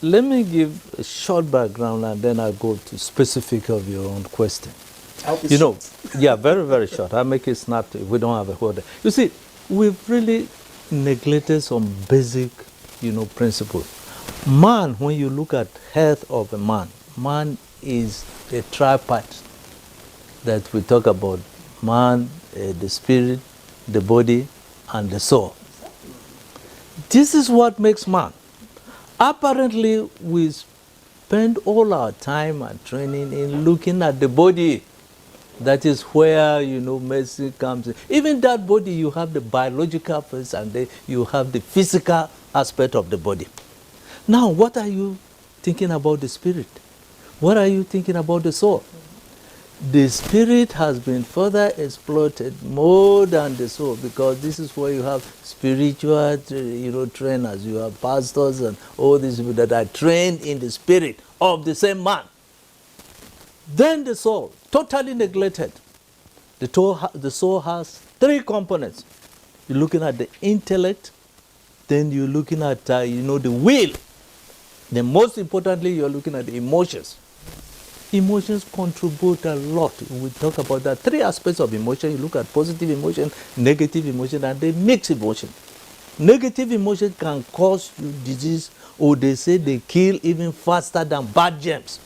let me give a short background and then I'll go to specific of your own question. You know, yeah, very, very short. I'll make it snap. We don't have a whole day. You see, we've really neglected some basic, principles. Man, when you look at health of a man, man is a tripart that we talk about. Man, the spirit, the body, and the soul. This is what makes man. Apparently, we spend all our time and training in looking at the body. That is where, medicine comes in. Even that body, you have the biological first and then you have the physical aspect of the body. Now, what are you thinking about the spirit? What are you thinking about the soul? The spirit has been further exploited more than the soul because this is where you have spiritual, trainers. You have pastors and all these people that are trained in the spirit of the same man. Then the soul, totally neglected. The soul has three components. You're looking at the intellect, then you're looking at, the will. Then most importantly, you're looking at the emotions. Emotions contribute a lot. We talk about that. Three aspects of emotion. You look at positive emotion, negative emotion, and the mixed emotion. Negative emotion can cause you disease, or they say they kill even faster than bad germs.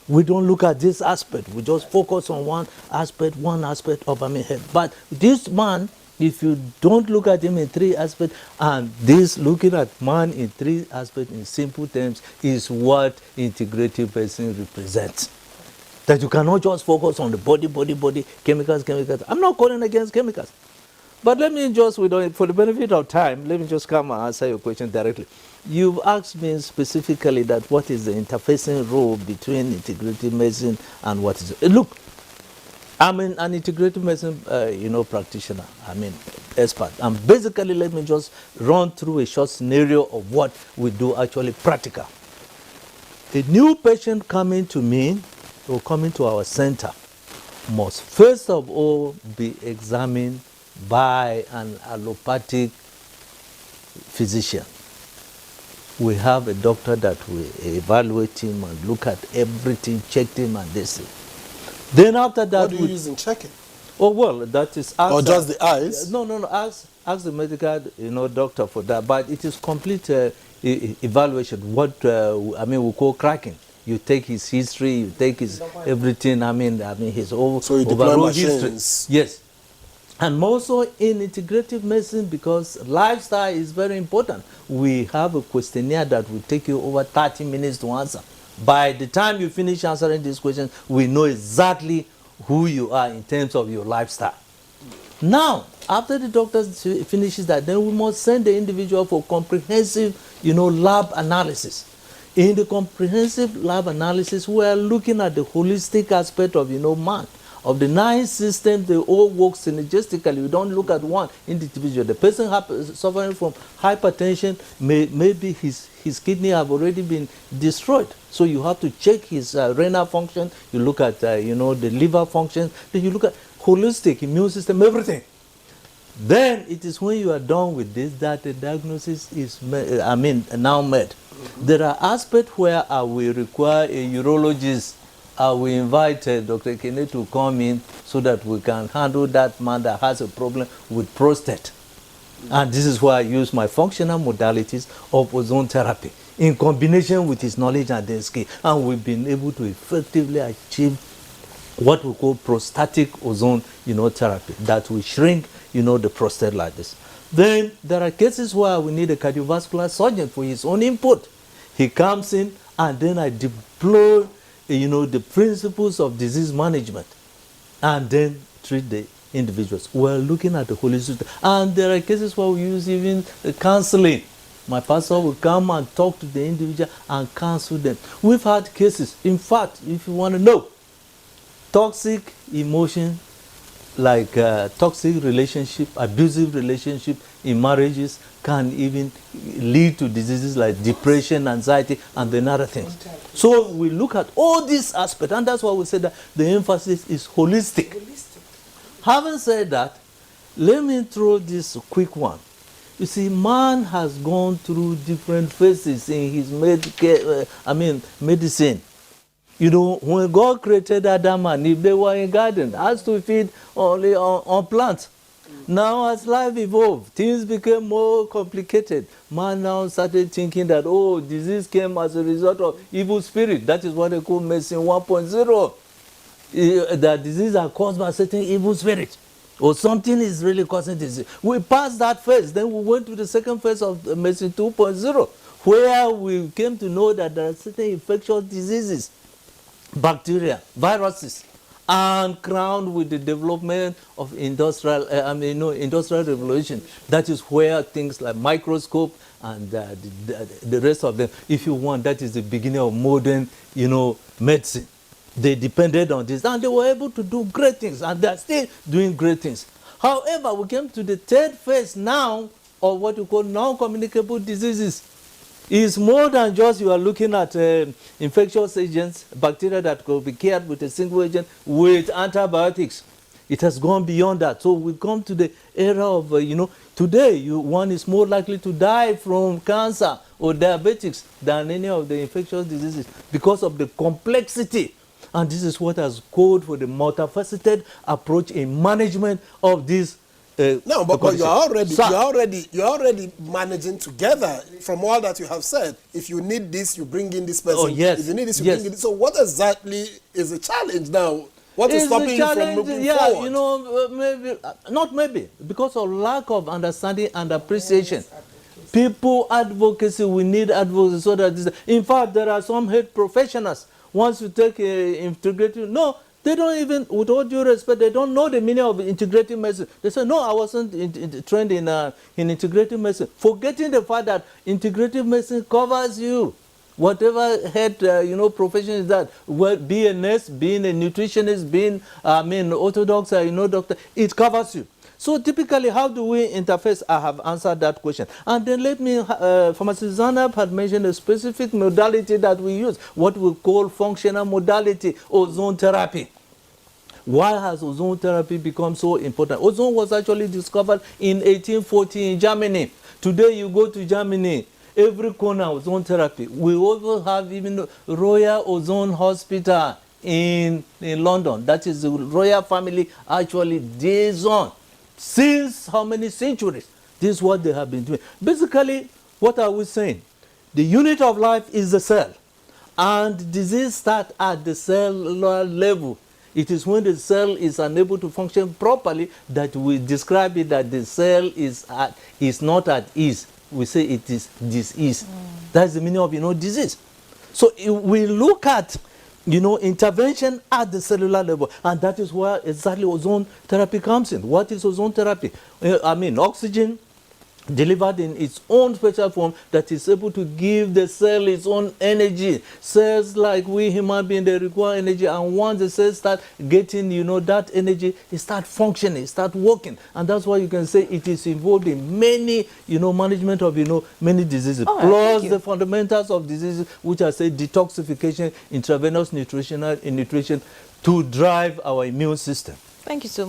We don't look at this aspect. We just focus on one aspect of head. But this man, if you don't look at him in three aspects, and this looking at man in three aspects in simple terms is what integrative person represents. That you cannot just focus on the body, chemicals. I'm not calling against chemicals. But let me just, for the benefit of time, let me just come and answer your question directly. You've asked me specifically that what is the interfacing role between integrative medicine and what is it? Look, I'm an integrative medicine, practitioner. Expert. And basically, let me just run through a short scenario of what we do actually practical. A new patient coming to me or coming to our center must first of all be examined by an allopathic physician. We have a doctor that will evaluate him and look at everything, check him and this. Then after that, what do you use in checking? Oh well, that is or just the eyes. No. Ask the medical doctor for that. But it is complete evaluation. What we call cracking. You take his history, you take his everything. His whole so you deploy overall machines. history. Yes. And also in integrative medicine, because lifestyle is very important, we have a questionnaire that will take you over 30 minutes to answer. By the time you finish answering these questions, we know exactly who you are in terms of your lifestyle. Now, after the doctor finishes that, then we must send the individual for comprehensive, lab analysis. In the comprehensive lab analysis, we are looking at the holistic aspect of, man. Of the 9 systems, they all work synergistically. We don't look at one individual. The person suffering from hypertension, maybe his kidney have already been destroyed. So you have to check his renal function. You look at, the liver function. Then you look at holistic immune system, everything. Then it is when you are done with this that the diagnosis is now made. There are aspects where I will require a urologist. We invite Dr. Kene to come in so that we can handle that man that has a problem with prostate. And this is why I use my functional modalities of ozone therapy in combination with his knowledge and his skill. And we've been able to effectively achieve what we call prostatic ozone therapy that will shrink the prostate like this. Then there are cases where we need a cardiovascular surgeon for his own input. He comes in and then I deploy the principles of disease management and then treat the individuals. We're looking at the holistic. And there are cases where we use even counseling. My pastor will come and talk to the individual and counsel them. We've had cases, in fact, if you want to know, toxic emotion, like toxic relationship, abusive relationship in marriages can even lead to diseases like depression, anxiety, and then other things. So we look at all these aspects, and that's why we say that the emphasis is holistic. Having said that, let me throw this quick one. You see, man has gone through different phases in his medicine. You know, when God created Adam and Eve, they were in garden, has to feed only on plants. Now, as life evolved, things became more complicated. Man now started thinking that, oh, disease came as a result of evil spirit. That is what they call medicine 1.0. That diseases are caused by certain evil spirit, or something is really causing disease. We passed that phase, then we went to the second phase of medicine 2.0, where we came to know that there are certain infectious diseases, bacteria, viruses, and crowned with the development of industrial revolution. That is where things like microscope and the rest of them, if you want, that is the beginning of modern, medicine. They depended on this, and they were able to do great things, and they are still doing great things. However, we came to the third phase now of what we call non-communicable diseases. It's more than just you are looking at infectious agents, bacteria that could be cured with a single agent with antibiotics. It has gone beyond that. So we come to the era of, today one is more likely to die from cancer or diabetics than any of the infectious diseases because of the complexity. And this is what has called for the multifaceted approach in management of this. No, but you're already managing together from all that you have said. If you need this, you bring in this person. Oh, yes. If you need this, you bring in this. So what exactly is the challenge now? What is stopping you from moving forward? Because of lack of understanding and appreciation. People advocacy, we need advocacy so that this, in fact, there are some health professionals. Once you take integrative, no, they don't even, with all due respect, they don't know the meaning of integrative medicine. They say, no, I wasn't trained in integrative medicine. Forgetting the fact that integrative medicine covers you. Whatever health, profession is that, well, be a nurse, being a nutritionist, being, orthodox, doctor, it covers you. So typically, how do we interface? I have answered that question. And then let me, Pharmacist Zanab had mentioned a specific modality that we use, what we call functional modality, ozone therapy. Why has ozone therapy become so important? Ozone was actually discovered in 1840 in Germany. Today, you go to Germany, every corner ozone therapy. We also have even Royal Ozone Hospital in London. That is the royal family actually days on. Since how many centuries? This is what they have been doing. Basically, what are we saying? The unit of life is the cell. And disease starts at the cellular level. It is when the cell is unable to function properly that we describe it that the cell is not at ease. We say it is disease. That's the meaning of, disease. So we look at intervention at the cellular level, and that is where exactly ozone therapy comes in. What is ozone therapy? Oxygen delivered in its own special form that is able to give the cell its own energy. Cells like we human beings, they require energy, and once the cells start getting, that energy, it start functioning, it start working, and that's why you can say it is involved in many, management of, many diseases, plus the fundamentals of diseases, which I say detoxification, intravenous nutrition to drive our immune system. Thank you so much.